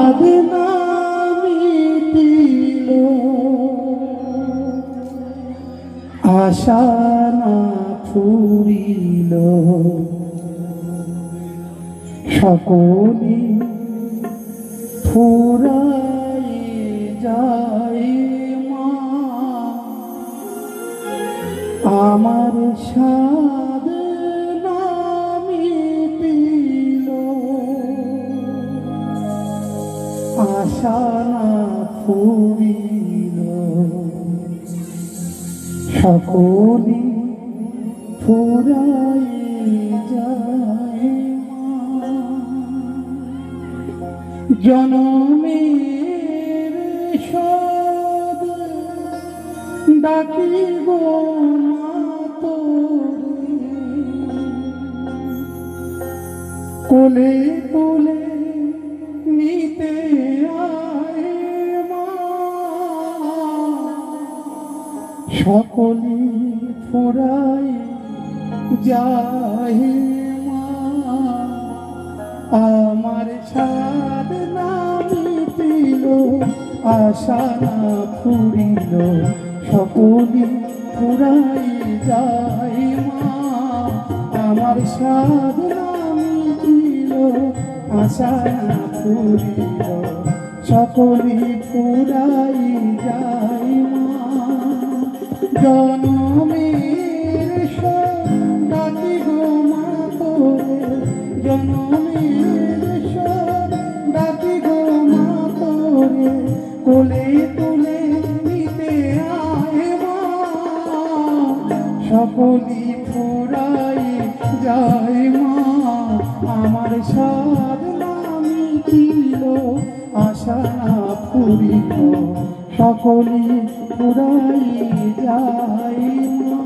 সাদ না মিটিল, আশা না ফুরিল, সকলে ফুরাই যায় মা, আমার সাদ না মিটিল, আশা না ফুরিল, সকলে ফুরাই যায় মা। জনমের শোধ ডাকি গো মা তোরে, কোলে কোলে নিতে আয় মা, সকলে ফুরাই যায় মা, আমার সাদ না মিটিল, আশা না ফুরিল, সকলে ফুরাই যায় মা, আমার সাদ না মিটিল, আশা না ফুরিল, সকলে ফুরাই যায় মা। জনমের শোধ ডাকি গো মা তোরে, জনমের শোধ ডাকি গো মা তোরে, কোলে তুলে নিতে আয় মা, সকলে ফুরাই যায় মা, আমার সাদ না মিটিল, আশা না ফুরিল, সকলে ফুরাই যায় মা।